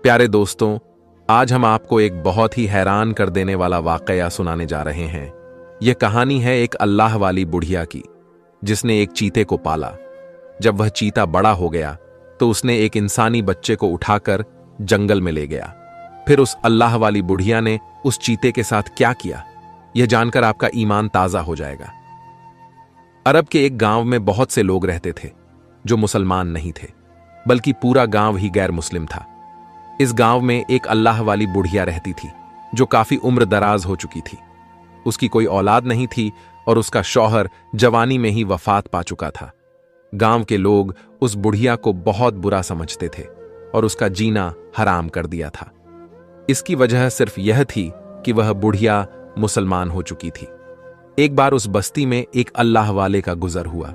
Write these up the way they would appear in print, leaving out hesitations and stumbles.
प्यारे दोस्तों, आज हम आपको एक बहुत ही हैरान कर देने वाला वाकया सुनाने जा रहे हैं। यह कहानी है एक अल्लाह वाली बुढ़िया की, जिसने एक चीते को पाला। जब वह चीता बड़ा हो गया तो उसने एक इंसानी बच्चे को उठाकर जंगल में ले गया। फिर उस अल्लाह वाली बुढ़िया ने उस चीते के साथ क्या किया, यह जानकर आपका ईमान ताजा हो जाएगा। अरब के एक गांव में बहुत से लोग रहते थे जो मुसलमान नहीं थे, बल्कि पूरा गांव ही गैर मुस्लिम था। इस गांव में एक अल्लाह वाली बुढ़िया रहती थी जो काफी उम्र दराज हो चुकी थी। उसकी कोई औलाद नहीं थी और उसका शौहर जवानी में ही वफात पा चुका था। गांव के लोग उस बुढ़िया को बहुत बुरा समझते थे और उसका जीना हराम कर दिया था। इसकी वजह सिर्फ यह थी कि वह बुढ़िया मुसलमान हो चुकी थी। एक बार उस बस्ती में एक अल्लाह वाले का गुजर हुआ।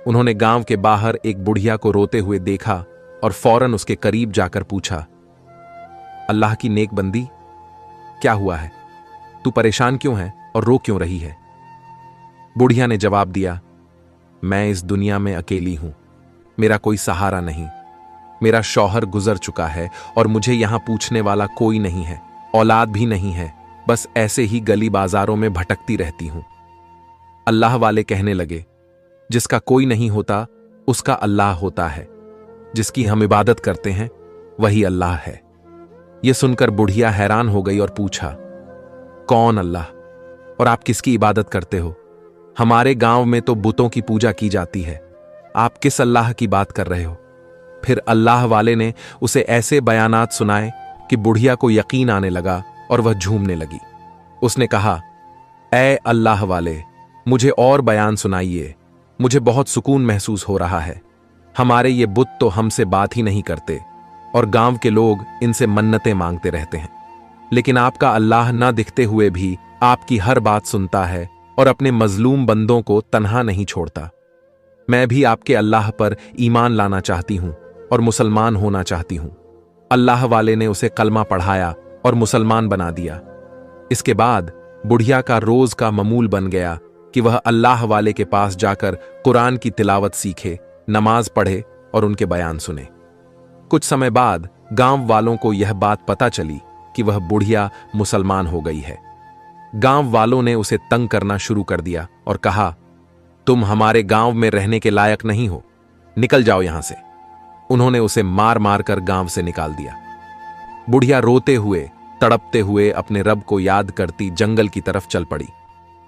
उन्होंने गांव के बाहर एक बुढ़िया को रोते हुए देखा और फौरन उसके करीब जाकर पूछा, अल्लाह की नेक बंदी, क्या हुआ है? तू परेशान क्यों है और रो क्यों रही है? बुढ़िया ने जवाब दिया, मैं इस दुनिया में अकेली हूं, मेरा कोई सहारा नहीं। मेरा शौहर गुजर चुका है और मुझे यहां पूछने वाला कोई नहीं है, औलाद भी नहीं है, बस ऐसे ही गली बाजारों में भटकती रहती हूं। अल्लाह वाले कहने लगे, जिसका कोई नहीं होता उसका अल्लाह होता है, जिसकी हम इबादत करते हैं वही अल्लाह है। यह सुनकर बुढ़िया हैरान हो गई और पूछा, कौन अल्लाह और आप किसकी इबादत करते हो? हमारे गांव में तो बुतों की पूजा की जाती है, आप किस अल्लाह की बात कर रहे हो? फिर अल्लाह वाले ने उसे ऐसे बयानात सुनाए कि बुढ़िया को यकीन आने लगा और वह झूमने लगी। उसने कहा, ऐ अल्लाह वाले, मुझे और बयान सुनाइए, मुझे बहुत सुकून महसूस हो रहा है। हमारे ये बुत तो हमसे बात ही नहीं करते और गांव के लोग इनसे मन्नतें मांगते रहते हैं, लेकिन आपका अल्लाह ना दिखते हुए भी आपकी हर बात सुनता है और अपने मजलूम बंदों को तन्हा नहीं छोड़ता। मैं भी आपके अल्लाह पर ईमान लाना चाहती हूं और मुसलमान होना चाहती हूं। अल्लाह वाले ने उसे कलमा पढ़ाया और मुसलमान बना दिया। इसके बाद बुढ़िया का रोज का मामूल बन गया कि वह अल्लाह वाले के पास जाकर कुरान की तिलावत सीखे, नमाज पढ़े और उनके बयान सुने। कुछ समय बाद गांव वालों को यह बात पता चली कि वह बुढ़िया मुसलमान हो गई है। गांव वालों ने उसे तंग करना शुरू कर दिया और कहा, तुम हमारे गांव में रहने के लायक नहीं हो, निकल जाओ यहां से। उन्होंने उसे मार मार कर गांव से निकाल दिया। बुढ़िया रोते हुए तड़पते हुए अपने रब को याद करती जंगल की तरफ चल पड़ी।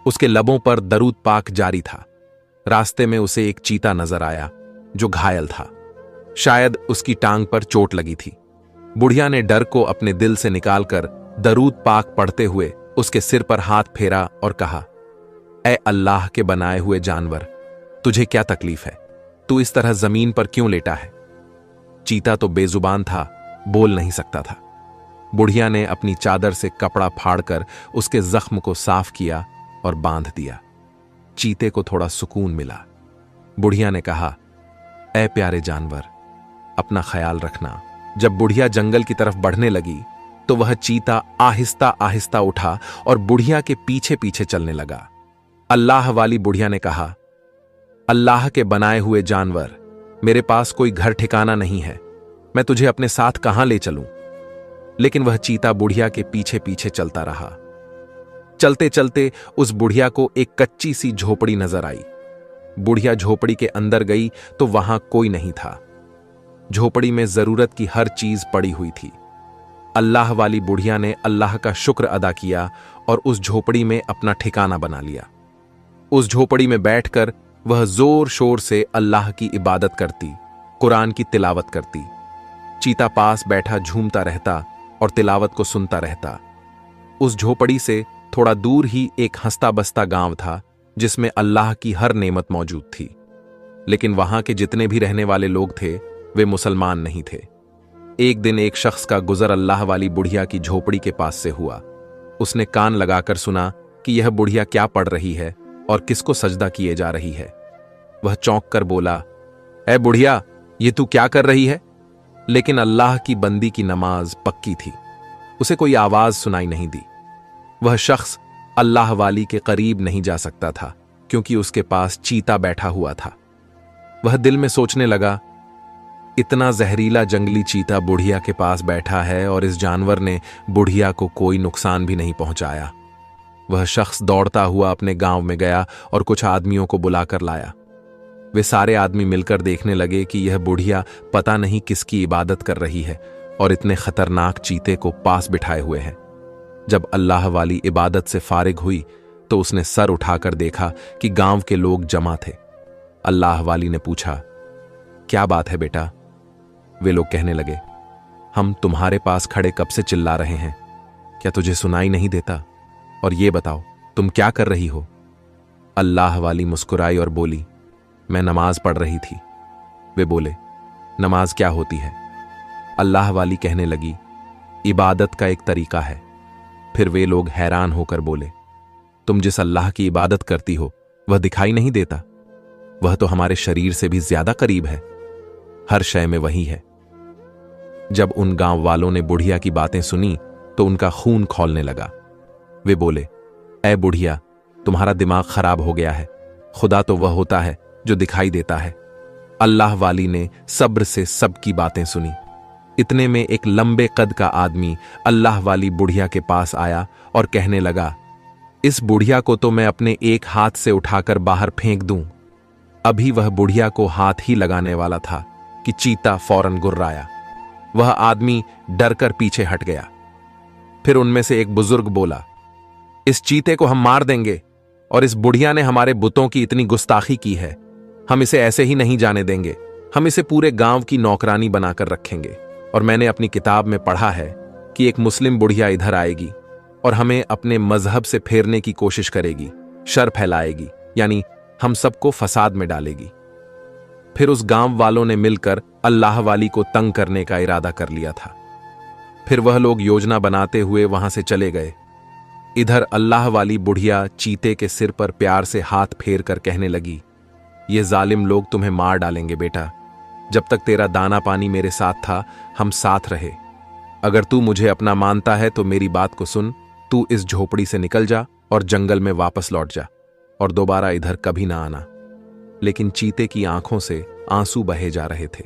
उसके लबों पर दरूद पाक जारी था। रास्ते में उसे एक चीता नजर आया जो घायल था, शायद उसकी टांग पर चोट लगी थी। बुढ़िया ने डर को अपने दिल से निकालकर दरूद पाक पढ़ते हुए उसके सिर पर हाथ फेरा और कहा, ऐ अल्लाह के बनाए हुए जानवर, तुझे क्या तकलीफ है? तू इस तरह जमीन पर क्यों लेटा है? चीता तो बेजुबान था, बोल नहीं सकता था। बुढ़िया ने अपनी चादर से कपड़ा फाड़कर उसके जख्म को साफ किया और बांध दिया। चीते को थोड़ा सुकून मिला। बुढ़िया ने कहा, ऐ प्यारे जानवर, अपना ख्याल रखना। जब बुढ़िया जंगल की तरफ बढ़ने लगी तो वह चीता आहिस्ता आहिस्ता उठा और बुढ़िया के पीछे पीछे चलने लगा। अल्लाह वाली बुढ़िया ने कहा, अल्लाह के बनाए हुए जानवर, मेरे पास कोई घर ठिकाना नहीं है, मैं तुझे अपने साथ कहां ले चलूं? लेकिन वह चीता बुढ़िया के पीछे पीछे चलता रहा। चलते चलते उस बुढ़िया को एक कच्ची सी झोपड़ी नजर आई। बुढ़िया झोपड़ी के अंदर गई तो वहां कोई नहीं था। झोपड़ी में जरूरत की हर चीज पड़ी हुई थी। अल्लाह वाली बुढ़िया ने अल्लाह का शुक्र अदा किया और उस झोपड़ी में अपना ठिकाना बना लिया। उस झोपड़ी में बैठकर वह जोर शोर से अल्लाह की इबादत करती, कुरान की तिलावत करती। चीता पास बैठा झूमता रहता और तिलावत को सुनता रहता। उस झोपड़ी से थोड़ा दूर ही एक हंसता बसता गांव था जिसमें अल्लाह की हर नेमत मौजूद थी, लेकिन वहां के जितने भी रहने वाले लोग थे वे मुसलमान नहीं थे। एक दिन एक शख्स का गुजर अल्लाह वाली बुढ़िया की झोपड़ी के पास से हुआ। उसने कान लगाकर सुना कि यह बुढ़िया क्या पढ़ रही है और किसको सजदा किए जा रही है। वह चौंक कर बोला, ऐ बुढ़िया, ये तू क्या कर रही है? लेकिन अल्लाह की बंदी की नमाज पक्की थी, उसे कोई आवाज सुनाई नहीं दी। वह शख्स अल्लाह वाली के करीब नहीं जा सकता था क्योंकि उसके पास चीता बैठा हुआ था। वह दिल में सोचने लगा, इतना जहरीला जंगली चीता बुढ़िया के पास बैठा है और इस जानवर ने बुढ़िया को कोई नुकसान भी नहीं पहुंचाया। वह शख्स दौड़ता हुआ अपने गांव में गया और कुछ आदमियों को बुलाकर लाया। वे सारे आदमी मिलकर देखने लगे कि यह बुढ़िया पता नहीं किसकी इबादत कर रही है और इतने खतरनाक चीते को पास बिठाए हुए है। जब अल्लाह वाली इबादत से फारिग हुई तो उसने सर उठाकर देखा कि गांव के लोग जमा थे। अल्लाह वाली ने पूछा, क्या बात है बेटा? वे लोग कहने लगे, हम तुम्हारे पास खड़े कब से चिल्ला रहे हैं, क्या तुझे सुनाई नहीं देता? और ये बताओ तुम क्या कर रही हो? अल्लाह वाली मुस्कुराई और बोली, मैं नमाज पढ़ रही थी। वे बोले, नमाज क्या होती है? अल्लाह वाली कहने लगी, इबादत का एक तरीका है। फिर वे लोग हैरान होकर बोले, तुम जिस अल्लाह की इबादत करती हो वह दिखाई नहीं देता? वह तो हमारे शरीर से भी ज्यादा करीब है, हर शय में वही है। जब उन गांव वालों ने बुढ़िया की बातें सुनी तो उनका खून खौलने लगा। वे बोले, ऐ बुढ़िया, तुम्हारा दिमाग खराब हो गया है। खुदा तो वह होता है जो दिखाई देता है। अल्लाह वाली ने सब्र से सबकी बातें सुनी। इतने में एक लंबे कद का आदमी अल्लाह वाली बुढ़िया के पास आया और कहने लगा, इस बुढ़िया को तो मैं अपने एक हाथ से उठाकर बाहर फेंक दूं। अभी वह बुढ़िया को हाथ ही लगाने वाला था कि चीता फौरन गुर्राया। वह आदमी डरकर पीछे हट गया। फिर उनमें से एक बुजुर्ग बोला, इस चीते को हम मार देंगे और इस बुढ़िया ने हमारे बुतों की इतनी गुस्ताखी की है, हम इसे ऐसे ही नहीं जाने देंगे। हम इसे पूरे गांव की नौकरानी बनाकर रखेंगे। और मैंने अपनी किताब में पढ़ा है कि एक मुस्लिम बुढ़िया इधर आएगी और हमें अपने मजहब से फेरने की कोशिश करेगी, शर फैलाएगी, यानी हम सबको फसाद में डालेगी। फिर उस गांव वालों ने मिलकर अल्लाह वाली को तंग करने का इरादा कर लिया था। फिर वह लोग योजना बनाते हुए वहां से चले गए। इधर अल्लाह वाली बुढ़िया चीते के सिर पर प्यार से हाथ फेर कर कहने लगी, ये जालिम लोग तुम्हें मार डालेंगे बेटा। जब तक तेरा दाना पानी मेरे साथ था हम साथ रहे। अगर तू मुझे अपना मानता है तो मेरी बात को सुन, तू इस झोपड़ी से निकल जा और जंगल में वापस लौट जा और दोबारा इधर कभी ना आना। लेकिन चीते की आंखों से आंसू बहे जा रहे थे।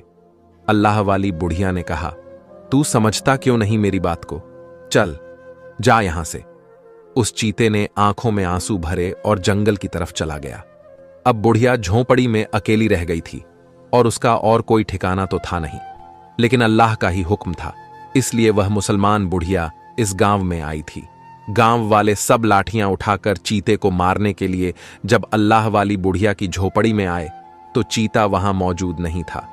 अल्लाह वाली बुढ़िया ने कहा, तू समझता क्यों नहीं मेरी बात को? चल जा यहां से। उस चीते ने आंखों में आंसू भरे और जंगल की तरफ चला गया। अब बुढ़िया झोंपड़ी में अकेली रह गई थी और उसका और कोई ठिकाना तो था नहीं, लेकिन अल्लाह का ही हुक्म था, इसलिए वह मुसलमान बुढ़िया इस गांव में आई थी। गांव वाले सब लाठियां उठाकर चीते को मारने के लिए जब अल्लाह वाली बुढ़िया की झोपड़ी में आए तो चीता वहां मौजूद नहीं था।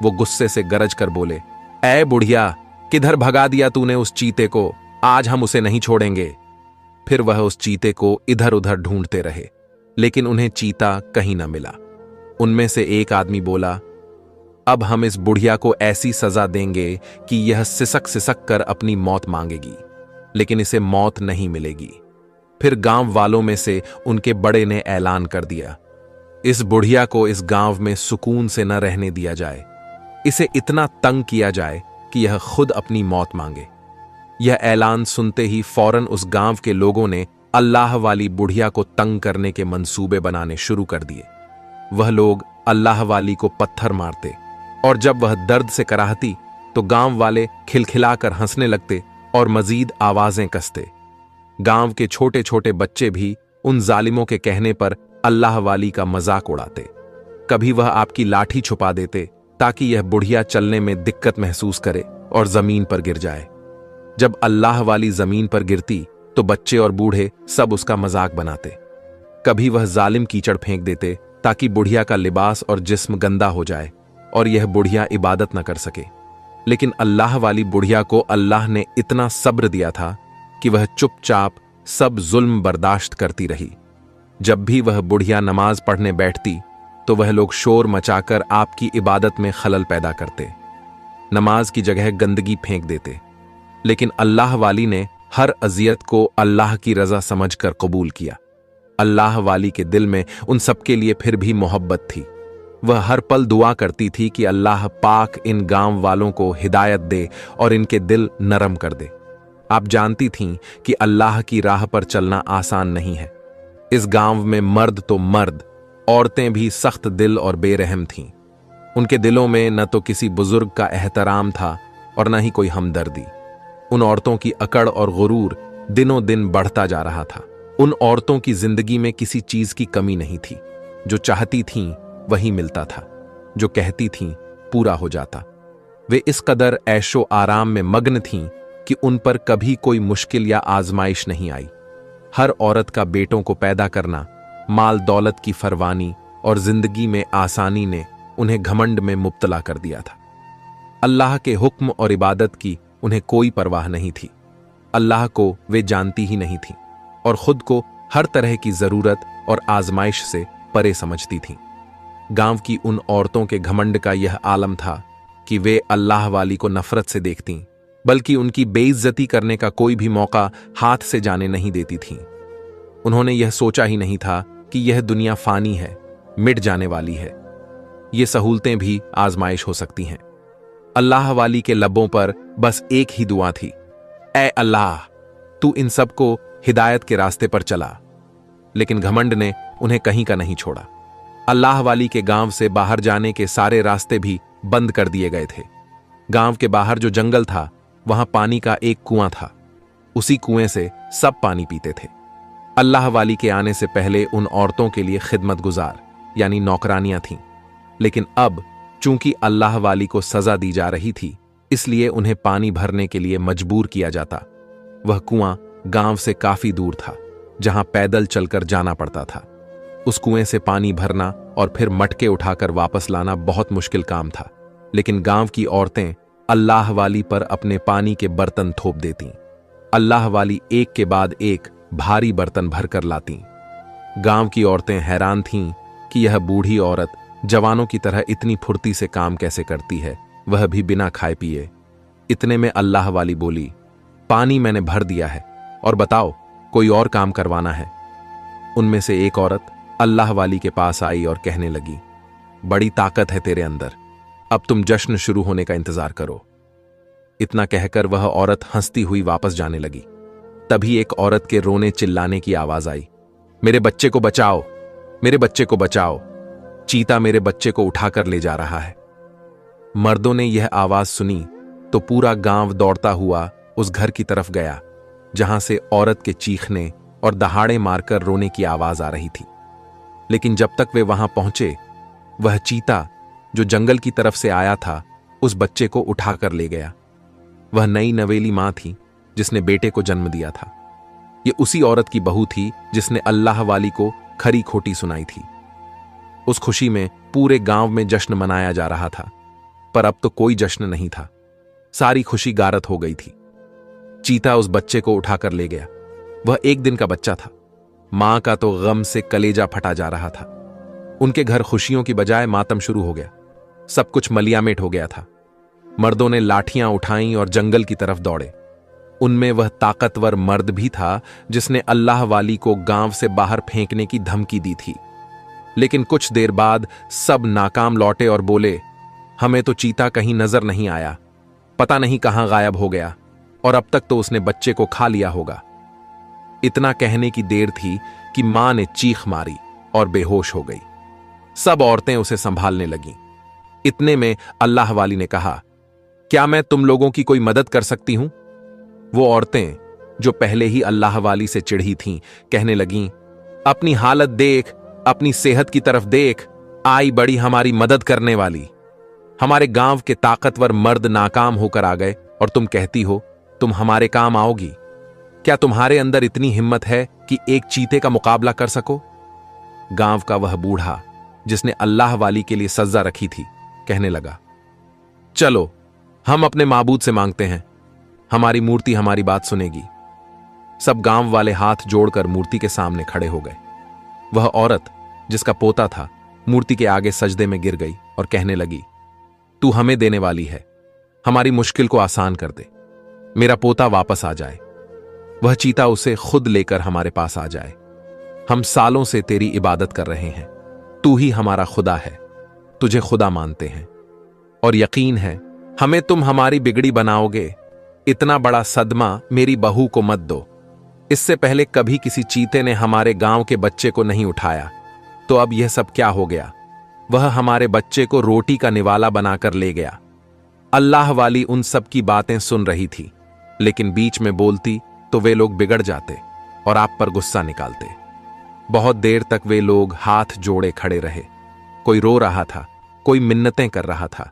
वो गुस्से से गरज कर बोले, ऐ बुढ़िया, किधर भगा दिया तूने उस चीते को? आज हम उसे नहीं छोड़ेंगे। फिर वह उस चीते को इधर उधर ढूंढते रहे, लेकिन उन्हें चीता कहीं न मिला। उनमें से एक आदमी बोला, अब हम इस बुढ़िया को ऐसी सजा देंगे कि यह सिसक सिसक कर अपनी मौत मांगेगी, लेकिन इसे मौत नहीं मिलेगी। फिर गांव वालों में से उनके बड़े ने ऐलान कर दिया, इस बुढ़िया को इस गांव में सुकून से न रहने दिया जाए। इसे इतना तंग किया जाए कि यह खुद अपनी मौत मांगे। यह ऐलान सुनते ही फौरन उस गांव के लोगों ने अल्लाह वाली बुढ़िया को तंग करने के मंसूबे बनाने शुरू कर दिए। वह लोग अल्लाह वाली को पत्थर मारते और जब वह दर्द से कराहती तो गांव वाले खिलखिलाकर हंसने लगते और मजीद आवाजें कसते। गांव के छोटे छोटे बच्चे भी उन जालिमों के कहने पर अल्लाह वाली का मजाक उड़ाते। कभी वह आपकी लाठी छुपा देते ताकि यह बुढ़िया चलने में दिक्कत महसूस करे और जमीन पर गिर जाए। जब अल्लाह वाली जमीन पर गिरती तो बच्चे और बूढ़े सब उसका मजाक बनाते। कभी वह जालिम कीचड़ फेंक देते ताकि बुढ़िया का लिबास और जिस्म गंदा हो जाए और यह बुढ़िया इबादत न कर सके। लेकिन अल्लाह वाली बुढ़िया को अल्लाह ने इतना सब्र दिया था कि वह चुपचाप सब जुल्म बर्दाश्त करती रही। जब भी वह बुढ़िया नमाज पढ़ने बैठती तो वह लोग शोर मचाकर आपकी इबादत में खलल पैदा करते, नमाज की जगह गंदगी फेंक देते। लेकिन अल्लाह वाली ने हर अजियत को अल्लाह की रजा समझकर कबूल किया। अल्लाह वाली के दिल में उन सबके लिए फिर भी मोहब्बत थी। वह हर पल दुआ करती थी कि अल्लाह पाक इन गांव वालों को हिदायत दे और इनके दिल नरम कर दे। आप जानती थीं कि अल्लाह की राह पर चलना आसान नहीं है। इस गांव में मर्द तो मर्द, औरतें भी सख्त दिल और बेरहम थीं। उनके दिलों में न तो किसी बुजुर्ग का एहतराम था और न ही कोई हमदर्दी। उन औरतों की अकड़ और गुरूर दिनों दिन बढ़ता जा रहा था। उन औरतों की जिंदगी में किसी चीज की कमी नहीं थी। जो चाहती थीं वही मिलता था, जो कहती थीं पूरा हो जाता। वे इस कदर ऐशो आराम में मग्न थीं कि उन पर कभी कोई मुश्किल या आजमाइश नहीं आई। हर औरत का बेटों को पैदा करना, माल दौलत की फरवानी और जिंदगी में आसानी ने उन्हें घमंड में मुब्तला कर दिया था। अल्लाह के हुक्म और इबादत की उन्हें कोई परवाह नहीं थी। अल्लाह को वे जानती ही नहीं थीं और खुद को हर तरह की जरूरत और आजमाइश से परे समझती थीं। गांव की उन औरतों के घमंड का यह आलम था कि वे अल्लाह वाली को नफरत से देखतीं, बल्कि उनकी बेइज्जती करने का कोई भी मौका हाथ से जाने नहीं देती थीं। उन्होंने यह सोचा ही नहीं था कि यह दुनिया फानी है, मिट जाने वाली है। ये सहूलतें भी आजमाइश हो सकती हैं। अल्लाह वाली के लबों पर बस एक ही दुआ थी, ऐ अल्लाह, तू इन सबको हिदायत के रास्ते पर चला। लेकिन घमंड ने उन्हें कहीं का नहीं छोड़ा। अल्लाह वाली के गांव से बाहर जाने के सारे रास्ते भी बंद कर दिए गए थे। गांव के बाहर जो जंगल था, वहां पानी का एक कुआं था। उसी कुएं से सब पानी पीते थे। अल्लाह वाली के आने से पहले उन औरतों के लिए खिदमत गुजार यानी नौकरानियां थीं, लेकिन अब चूंकि अल्लाह वाली को सजा दी जा रही थी, इसलिए उन्हें पानी भरने के लिए मजबूर किया जाता। वह कुआं गांव से काफी दूर था, जहां पैदल चलकर जाना पड़ता था। उस कुएं से पानी भरना और फिर मटके उठाकर वापस लाना बहुत मुश्किल काम था, लेकिन गांव की औरतें अल्लाह वाली पर अपने पानी के बर्तन थोप देतीं। अल्लाह वाली एक के बाद एक भारी बर्तन भरकर लातीं। गांव की औरतें हैरान थीं कि यह बूढ़ी औरत जवानों की तरह इतनी फुर्ती से काम कैसे करती है, वह भी बिना खाए पिए। इतने में अल्लाह वाली बोली, पानी मैंने भर दिया है और बताओ कोई और काम करवाना है। उनमें से एक औरत अल्लाह वाली के पास आई और कहने लगी, बड़ी ताकत है तेरे अंदर, अब तुम जश्न शुरू होने का इंतजार करो। इतना कहकर वह औरत हंसती हुई वापस जाने लगी। तभी एक औरत के रोने चिल्लाने की आवाज आई, मेरे बच्चे को बचाओ, मेरे बच्चे को बचाओ, चीता मेरे बच्चे को उठाकर ले जा रहा है। मर्दों ने यह आवाज सुनी तो पूरा गांव दौड़ता हुआ उस घर की तरफ गया, जहां से औरत के चीखने और दहाड़े मारकर रोने की आवाज आ रही थी। लेकिन जब तक वे वहां पहुंचे, वह चीता जो जंगल की तरफ से आया था, उस बच्चे को उठाकर ले गया। वह नई नवेली मां थी जिसने बेटे को जन्म दिया था। यह उसी औरत की बहू थी जिसने अल्लाह वाली को खरी खोटी सुनाई थी। उस खुशी में पूरे गांव में जश्न मनाया जा रहा था, पर अब तो कोई जश्न नहीं था। सारी खुशी गारत हो गई थी। चीता उस बच्चे को उठाकर ले गया। वह 1 दिन का बच्चा था। मां का तो गम से कलेजा फटा जा रहा था। उनके घर खुशियों की बजाय मातम शुरू हो गया। सब कुछ मलियामेट हो गया था। मर्दों ने लाठियां उठाईं और जंगल की तरफ दौड़े। उनमें वह ताकतवर मर्द भी था जिसने अल्लाह वाली को गांव से बाहर फेंकने की धमकी दी थी। लेकिन कुछ देर बाद सब नाकाम लौटे और बोले, हमें तो चीता कहीं नजर नहीं आया, पता नहीं कहां गायब हो गया, और अब तक तो उसने बच्चे को खा लिया होगा। इतना कहने की देर थी कि मां ने चीख मारी और बेहोश हो गई। सब औरतें उसे संभालने लगीं। इतने में अल्लाह वाली ने कहा, क्या मैं तुम लोगों की कोई मदद कर सकती हूं? वो औरतें जो पहले ही अल्लाह वाली से चिढ़ी थीं, कहने लगीं, अपनी हालत देख, अपनी सेहत की तरफ देख, आई बड़ी हमारी मदद करने वाली। हमारे गांव के ताकतवर मर्द नाकाम होकर आ गए और तुम कहती हो तुम हमारे काम आओगी। क्या तुम्हारे अंदर इतनी हिम्मत है कि एक चीते का मुकाबला कर सको? गांव का वह बूढ़ा जिसने अल्लाह वाली के लिए सज्जा रखी थी, कहने लगा, चलो हम अपने माबूद से मांगते हैं, हमारी मूर्ति हमारी बात सुनेगी। सब गांव वाले हाथ जोड़कर मूर्ति के सामने खड़े हो गए। वह औरत जिसका पोता था मूर्ति के आगे सजदे में गिर गई और कहने लगी, तू हमें देने वाली है, हमारी मुश्किल को आसान कर दे, मेरा पोता वापस आ जाए, वह चीता उसे खुद लेकर हमारे पास आ जाए। हम सालों से तेरी इबादत कर रहे हैं, तू ही हमारा खुदा है, तुझे खुदा मानते हैं और यकीन है हमें तुम हमारी बिगड़ी बनाओगे। इतना बड़ा सदमा मेरी बहू को मत दो। इससे पहले कभी किसी चीते ने हमारे गांव के बच्चे को नहीं उठाया, तो अब यह सब क्या हो गया? वह हमारे बच्चे को रोटी का निवाला बनाकर ले गया। अल्लाह वाली उन सब की बातें सुन रही थी, लेकिन बीच में बोलती तो वे लोग बिगड़ जाते और आप पर गुस्सा निकालते। बहुत देर तक वे लोग हाथ जोड़े खड़े रहे। कोई रो रहा था, कोई मिन्नतें कर रहा था,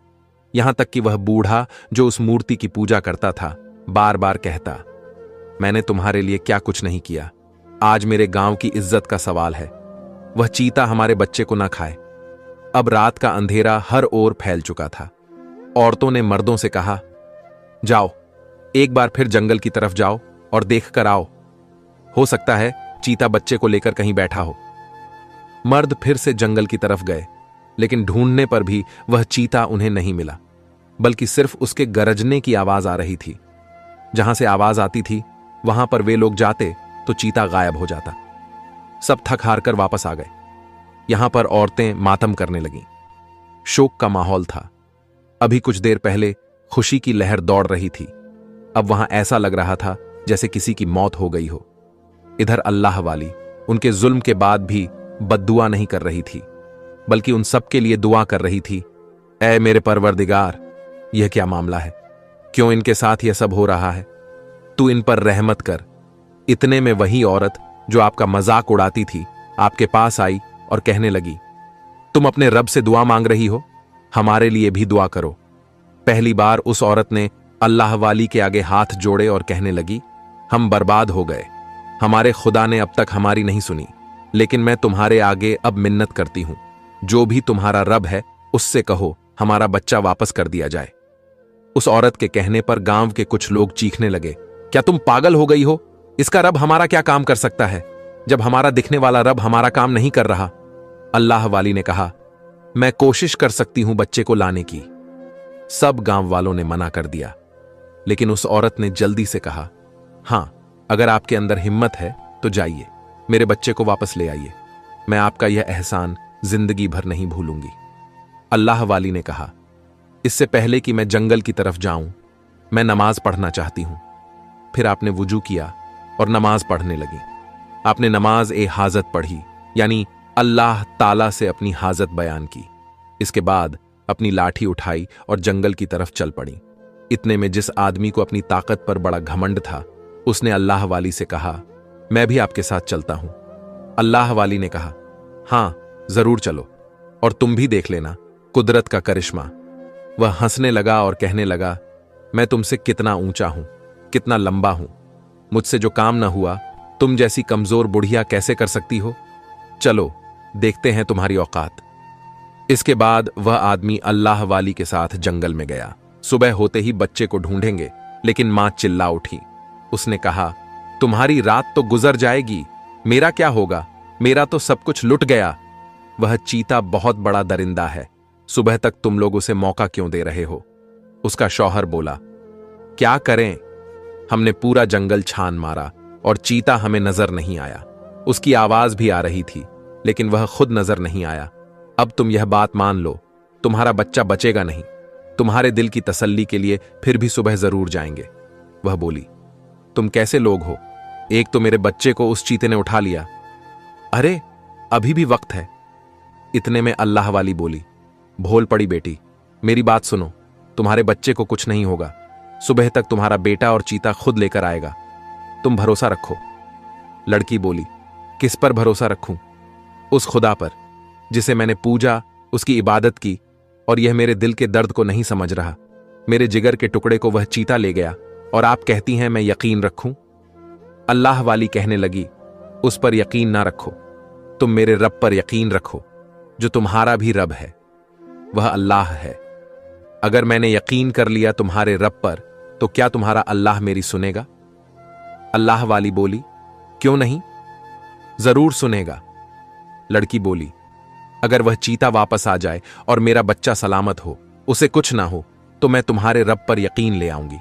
यहां तक कि वह बूढ़ा जो उस मूर्ति की पूजा करता था बार बार कहता, मैंने तुम्हारे लिए क्या कुछ नहीं किया, आज मेरे गांव की इज्जत का सवाल है। वह चीता हमारे बच्चे को ना खाए। अब रात का अंधेरा हर ओर फैल चुका था। औरतों ने मर्दों से कहा, जाओ एक बार फिर जंगल की तरफ जाओ और देख कर आओ, हो सकता है चीता बच्चे को लेकर कहीं बैठा हो। मर्द फिर से जंगल की तरफ गए, लेकिन ढूंढने पर भी वह चीता उन्हें नहीं मिला, बल्कि सिर्फ उसके गरजने की आवाज आ रही थी। जहां से आवाज आती थी वहां पर वे लोग जाते तो चीता गायब हो जाता। सब थक हार कर वापस आ गए। यहां पर औरतें मातम करने लगीं। शोक का माहौल था। अभी कुछ देर पहले खुशी की लहर दौड़ रही थी, अब वहां ऐसा लग रहा था जैसे किसी की मौत हो गई हो। इधर अल्लाह वाली उनके जुल्म के बाद भी बद्दुआ नहीं कर रही थी, बल्कि उन सब के लिए दुआ कर रही थी, ऐ मेरे परवरदिगार, यह क्या मामला है, क्यों इनके साथ यह सब हो रहा है, तू इन पर रहमत कर। इतने में वही औरत जो आपका मजाक उड़ाती थी आपके पास आई और कहने लगी, तुम अपने रब से दुआ मांग रही हो, हमारे लिए भी दुआ करो। पहली बार उस औरत ने अल्लाह वाली के आगे हाथ जोड़े और कहने लगी, हम बर्बाद हो गए, हमारे खुदा ने अब तक हमारी नहीं सुनी, लेकिन मैं तुम्हारे आगे अब मिन्नत करती हूं, जो भी तुम्हारा रब है उससे कहो हमारा बच्चा वापस कर दिया जाए। उस औरत के कहने पर गांव के कुछ लोग चीखने लगे, क्या तुम पागल हो गई हो, इसका रब हमारा क्या काम कर सकता है, जब हमारा दिखने वाला रब हमारा काम नहीं कर रहा। अल्लाह वाली ने कहा, मैं कोशिश कर सकती हूं बच्चे को लाने की। सब गांव वालों ने मना कर दिया, लेकिन उस औरत ने जल्दी से कहा, हां, अगर आपके अंदर हिम्मत है तो जाइए, मेरे बच्चे को वापस ले आइए, मैं आपका यह एहसान जिंदगी भर नहीं भूलूंगी। अल्लाह वाली ने कहा, इससे पहले कि मैं जंगल की तरफ जाऊं, मैं नमाज पढ़ना चाहती हूं। फिर आपने वुजू किया और नमाज पढ़ने लगी। आपने नमाज ए हाजत पढ़ी, यानी अल्लाह ताला से अपनी हाजत बयान की। इसके बाद अपनी लाठी उठाई और जंगल की तरफ चल पड़ी। इतने में जिस आदमी को अपनी ताकत पर बड़ा घमंड था, उसने अल्लाह वाली से कहा, मैं भी आपके साथ चलता हूं। अल्लाह वाली ने कहा, हां जरूर चलो, और तुम भी देख लेना कुदरत का करिश्मा। वह हंसने लगा और कहने लगा, मैं तुमसे कितना ऊंचा हूं, कितना लंबा हूं, मुझसे जो काम ना हुआ तुम जैसी कमजोर बुढ़िया कैसे कर सकती हो, चलो देखते हैं तुम्हारी औकात। इसके बाद वह आदमी अल्लाह वाली के साथ जंगल में गया। सुबह होते ही बच्चे को ढूंढेंगे, लेकिन मां चिल्ला उठी। उसने कहा, तुम्हारी रात तो गुजर जाएगी, मेरा क्या होगा, मेरा तो सब कुछ लुट गया। वह चीता बहुत बड़ा दरिंदा है, सुबह तक तुम लोग उसे मौका क्यों दे रहे हो। उसका शौहर बोला, क्या करें, हमने पूरा जंगल छान मारा और चीता हमें नजर नहीं आया। उसकी आवाज भी आ रही थी, लेकिन वह खुद नजर नहीं आया। अब तुम यह बात मान लो, तुम्हारा बच्चा बचेगा नहीं। तुम्हारे दिल की तसल्ली के लिए फिर भी सुबह जरूर जाएंगे। वह बोली, तुम कैसे लोग हो, एक तो मेरे बच्चे को उस चीते ने उठा लिया। अरे अभी भी वक्त है। इतने में अल्लाह वाली बोली, भोल पड़ी बेटी, मेरी बात सुनो, तुम्हारे बच्चे को कुछ नहीं होगा, सुबह तक तुम्हारा बेटा और चीता खुद लेकर आएगा, तुम भरोसा रखो। लड़की बोली, किस पर भरोसा रखूं? उस खुदा पर जिसे मैंने पूजा, उसकी इबादत की, और यह मेरे दिल के दर्द को नहीं समझ रहा। मेरे जिगर के टुकड़े को वह चीता ले गया और आप कहती हैं मैं यकीन रखूं? अल्लाह वाली कहने लगी, उस पर यकीन ना रखो, तुम मेरे रब पर यकीन रखो, जो तुम्हारा भी रब है, वह अल्लाह है। अगर मैंने यकीन कर लिया तुम्हारे रब पर, तो क्या तुम्हारा अल्लाह मेरी सुनेगा? अल्लाह वाली बोली, क्यों नहीं, जरूर सुनेगा। लड़की बोली, अगर वह चीता वापस आ जाए और मेरा बच्चा सलामत हो, उसे कुछ ना हो, तो मैं तुम्हारे रब पर यकीन ले आऊंगी।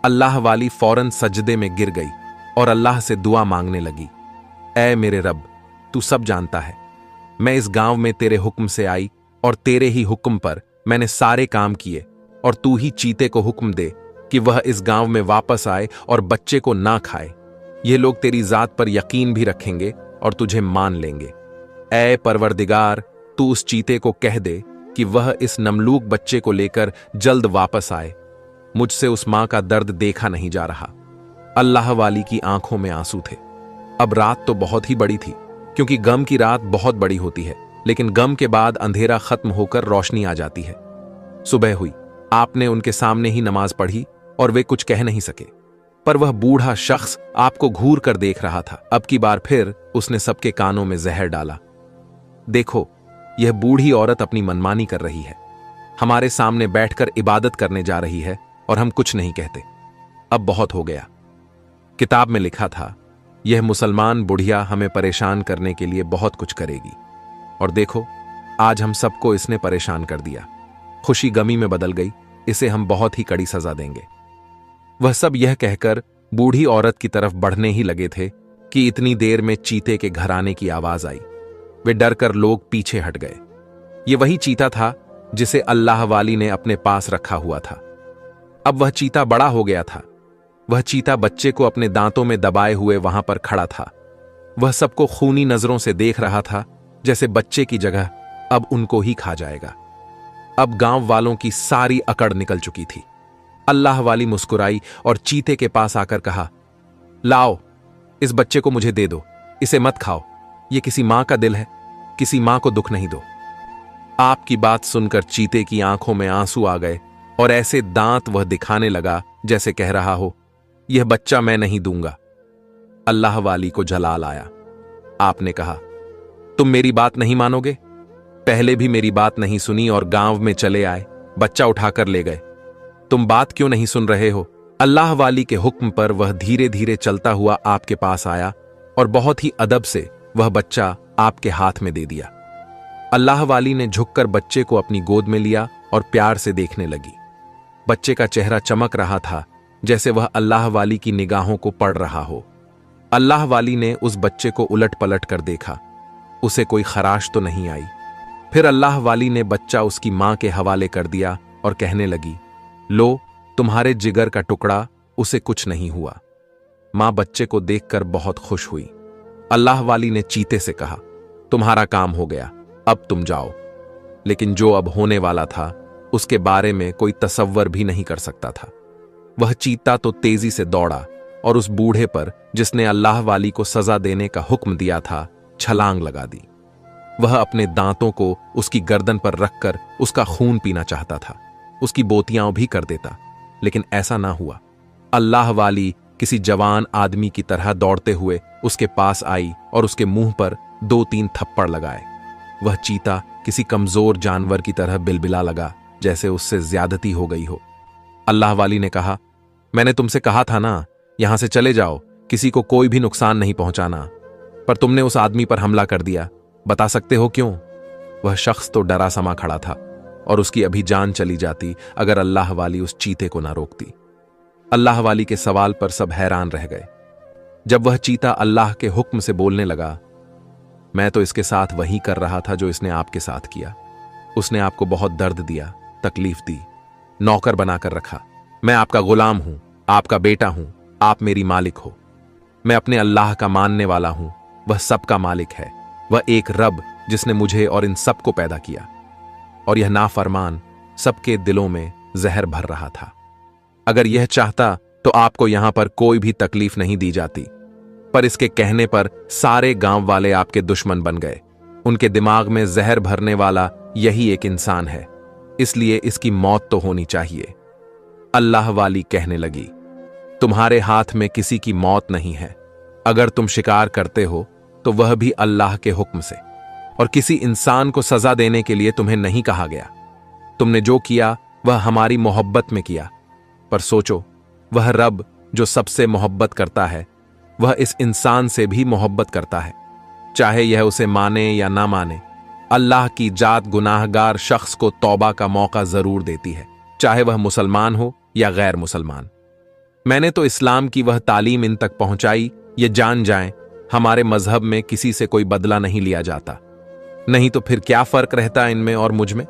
अल्लाह वाली फौरन सजदे में गिर गई और अल्लाह से दुआ मांगने लगी, ऐ मेरे रब, तू सब जानता है, मैं इस गांव में तेरे हुक्म से आई और तेरे ही हुक्म पर मैंने सारे काम किए, और तू ही चीते को हुक्म दे कि वह इस गांव में वापस आए और बच्चे को ना खाए। ये लोग तेरी जात पर यकीन भी रखेंगे और तुझे मान लेंगे। ऐ परवरदिगार, तू उस चीते को कह दे कि वह इस नमलूक बच्चे को लेकर जल्द वापस आए। मुझसे उस मां का दर्द देखा नहीं जा रहा। अल्लाह वाली की आंखों में आंसू थे। अब रात तो बहुत ही बड़ी थी, क्योंकि गम की रात बहुत बड़ी होती है, लेकिन गम के बाद अंधेरा खत्म होकर रोशनी आ जाती है। सुबह हुई। आपने उनके सामने ही नमाज पढ़ी और वे कुछ कह नहीं सके, पर वह बूढ़ा शख्स आपको घूर कर देख रहा था। अब की बार फिर उसने सबके कानों में जहर डाला। देखो, यह बूढ़ी औरत अपनी मनमानी कर रही है, हमारे सामने बैठकर इबादत करने जा रही है और हम कुछ नहीं कहते। अब बहुत हो गया। किताब में लिखा था, यह मुसलमान बुढ़िया हमें परेशान करने के लिए बहुत कुछ करेगी, और देखो आज हम सबको इसने परेशान कर दिया। खुशी गमी में बदल गई। इसे हम बहुत ही कड़ी सजा देंगे। वह सब यह कहकर बूढ़ी औरत की तरफ बढ़ने ही लगे थे कि इतनी देर में चीते के घर आने की आवाज आई। वे डरकर लोग पीछे हट गए। ये वही चीता था जिसे अल्लाह वाली ने अपने पास रखा हुआ था। अब वह चीता बड़ा हो गया था। वह चीता बच्चे को अपने दांतों में दबाए हुए वहां पर खड़ा था। वह सबको खूनी नजरों से देख रहा था, जैसे बच्चे की जगह अब उनको ही खा जाएगा। अब गांव वालों की सारी अकड़ निकल चुकी थी। अल्लाह वाली मुस्कुराई और चीते के पास आकर कहा, लाओ, इस बच्चे को मुझे दे दो, इसे मत खाओ, यह किसी मां का दिल है, किसी मां को दुख नहीं दो। आपकी बात सुनकर चीते की आंखों में आंसू आ गए और ऐसे दांत वह दिखाने लगा जैसे कह रहा हो, यह बच्चा मैं नहीं दूंगा। अल्लाह वाली को जलाल आया। आपने कहा, तुम मेरी बात नहीं मानोगे? पहले भी मेरी बात नहीं सुनी और गांव में चले आए, बच्चा उठाकर ले गए। तुम बात क्यों नहीं सुन रहे हो? अल्लाह वाली के हुक्म पर वह धीरे धीरे चलता हुआ आपके पास आया और बहुत ही अदब से वह बच्चा आपके हाथ में दे दिया। अल्लाह वाली ने झुककर बच्चे को अपनी गोद में लिया और प्यार से देखने लगी। बच्चे का चेहरा चमक रहा था, जैसे वह अल्लाह वाली की निगाहों को पढ़ रहा हो। अल्लाह वाली ने उस बच्चे को उलट पलट कर देखा। उसे कोई खराश तो नहीं आई। फिर अल्लाह वाली ने बच्चा उसकी मां के हवाले कर दिया और कहने लगी, लो, तुम्हारे जिगर का टुकड़ा, उसे कुछ नहीं हुआ। मां बच्चे को देखकर बहुत खुश हुई। अल्लाह वाली ने चीते से कहा, तुम्हारा काम हो गया, अब तुम जाओ। लेकिन जो अब होने वाला था उसके बारे में कोई तसव्वुर भी नहीं कर सकता था। वह चीता तो तेजी से दौड़ा और उस बूढ़े पर, जिसने अल्लाह वाली को सजा देने का हुक्म दिया था, छलांग लगा दी। वह अपने दांतों को उसकी गर्दन पर रखकर उसका खून पीना चाहता था, उसकी बोतियां भी कर देता, लेकिन ऐसा ना हुआ। अल्लाह वाली किसी जवान आदमी की तरह दौड़ते हुए उसके पास आई और उसके मुंह पर 2-3 थप्पड़ लगाए। वह चीता किसी कमजोर जानवर की तरह बिलबिला लगा, जैसे उससे ज्यादती हो गई हो। अल्लाह वाली ने कहा, मैंने तुमसे कहा था ना, यहां से चले जाओ, किसी को कोई भी नुकसान नहीं पहुंचाना, पर तुमने उस आदमी पर हमला कर दिया। बता सकते हो क्यों? वह शख्स तो डरा समा खड़ा था और उसकी अभी जान चली जाती अगर अल्लाह वाली उस चीते को ना रोकती। अल्लाह वाली के सवाल पर सब हैरान रह गए। जब वह चीता अल्लाह के हुक्म से बोलने लगा, मैं तो इसके साथ वही कर रहा था जो इसने आपके साथ किया। उसने आपको बहुत दर्द दिया, तकलीफ दी, नौकर बनाकर रखा। मैं आपका गुलाम हूं, आपका बेटा हूं, आप मेरी मालिक हो। मैं अपने अल्लाह का मानने वाला हूं, वह सबका मालिक है। वह एक रब जिसने मुझे और इन सबको पैदा किया। और यह नाफरमान सबके दिलों में जहर भर रहा था। अगर यह चाहता तो आपको यहां पर कोई भी तकलीफ नहीं दी जाती, पर इसके कहने पर सारे गांव वाले आपके दुश्मन बन गए। उनके दिमाग में जहर भरने वाला यही एक इंसान है, इसलिए इसकी मौत तो होनी चाहिए। अल्लाह वाली कहने लगी, तुम्हारे हाथ में किसी की मौत नहीं है। अगर तुम शिकार करते हो तो वह भी अल्लाह के हुक्म से, और किसी इंसान को सजा देने के लिए तुम्हें नहीं कहा गया। तुमने जो किया वह हमारी मोहब्बत में किया, पर सोचो, वह रब जो सबसे मोहब्बत करता है, वह इस इंसान से भी मोहब्बत करता है, चाहे यह उसे माने या ना माने। अल्लाह की जात गुनाहगार शख्स को तौबा का मौका जरूर देती है, चाहे वह मुसलमान हो या गैर मुसलमान। मैंने तो इस्लाम की वह तालीम इन तक पहुंचाई, ये जान जाएं, हमारे मजहब में किसी से कोई बदला नहीं लिया जाता। नहीं तो फिर क्या फर्क रहता इनमें और मुझ में?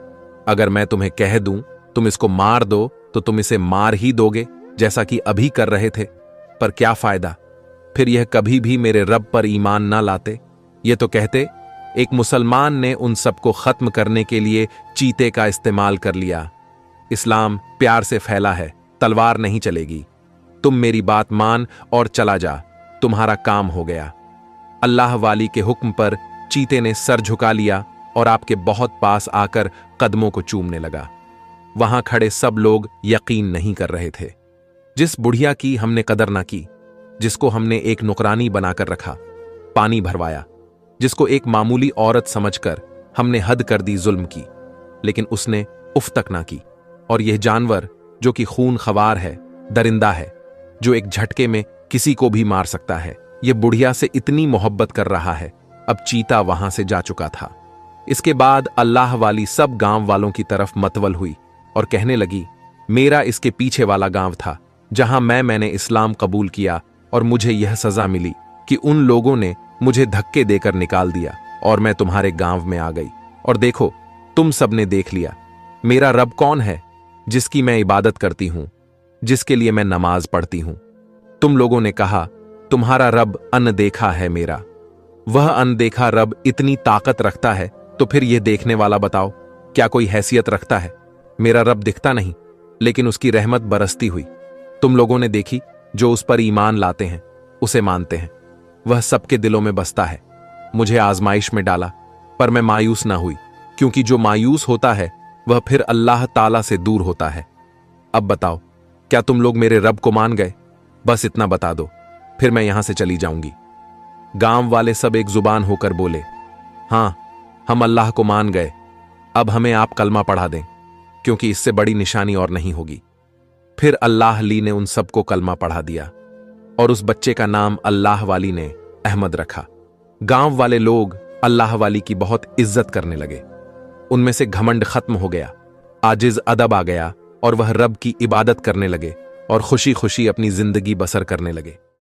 अगर मैं तुम्हें कह दूं तुम इसको मार दो तो तुम इसे मार ही दोगे, जैसा कि अभी कर रहे थे। पर क्या फायदा? फिर यह कभी भी मेरे रब पर ईमान ना लाते। ये तो कहते एक मुसलमान ने उन सबको खत्म करने के लिए चीते का इस्तेमाल कर लिया। इस्लाम प्यार से फैला है, तलवार नहीं चलेगी। तुम मेरी बात मान और चला जा, तुम्हारा काम हो गया। अल्लाह वाली के हुक्म पर चीते ने सर झुका लिया और आपके बहुत पास आकर कदमों को चूमने लगा। वहां खड़े सब लोग यकीन नहीं कर रहे थे। जिस बुढ़िया की हमने कदर ना की, जिसको हमने एक नौकरानी बनाकर रखा, पानी भरवाया, जिसको एक मामूली औरत समझकर हमने हद कर दी जुल्म की, लेकिन उसने उफ तक ना की। और यह जानवर जो कि खून खवार है, दरिंदा है, जो एक झटके में किसी को भी मार सकता है, यह बुढ़िया से इतनी मोहब्बत कर रहा है। अब चीता वहां से जा चुका था। इसके बाद अल्लाह वाली सब गांव वालों की तरफ मतवल हुई और कहने लगी, मेरा इसके पीछे वाला गांव था जहां मैंने इस्लाम कबूल किया और मुझे यह सजा मिली कि उन लोगों ने मुझे धक्के देकर निकाल दिया और मैं तुम्हारे गांव में आ गई। और देखो, तुम सबने देख लिया मेरा रब कौन है, जिसकी मैं इबादत करती हूं, जिसके लिए मैं नमाज पढ़ती हूं। तुम लोगों ने कहा तुम्हारा रब अनदेखा है। मेरा वह अनदेखा रब इतनी ताकत रखता है तो फिर यह देखने वाला बताओ क्या कोई हैसियत रखता है? मेरा रब दिखता नहीं, लेकिन उसकी रहमत बरसती हुई तुम लोगों ने देखी। जो उस पर ईमान लाते हैं, उसे मानते हैं, वह सबके दिलों में बसता है। मुझे आजमाइश में डाला, पर मैं मायूस ना हुई, क्योंकि जो मायूस होता है वह फिर अल्लाह ताला से दूर होता है। अब बताओ, क्या तुम लोग मेरे रब को मान गए? बस इतना बता दो, फिर मैं यहां से चली जाऊंगी। गांव वाले सब एक जुबान होकर बोले, हां, हम अल्लाह को मान गए। अब हमें आप कलमा पढ़ा दें, क्योंकि इससे बड़ी निशानी और नहीं होगी। फिर अल्लाह ली ने उन सबको कलमा पढ़ा दिया और उस बच्चे का नाम अल्लाह वाली ने अहमद रखा। गांव वाले लोग अल्लाह वाली की बहुत इज्जत करने लगे। उनमें से घमंड खत्म हो गया, आजिज अदब आ गया और वह रब की इबादत करने लगे और खुशी खुशी अपनी जिंदगी बसर करने लगे।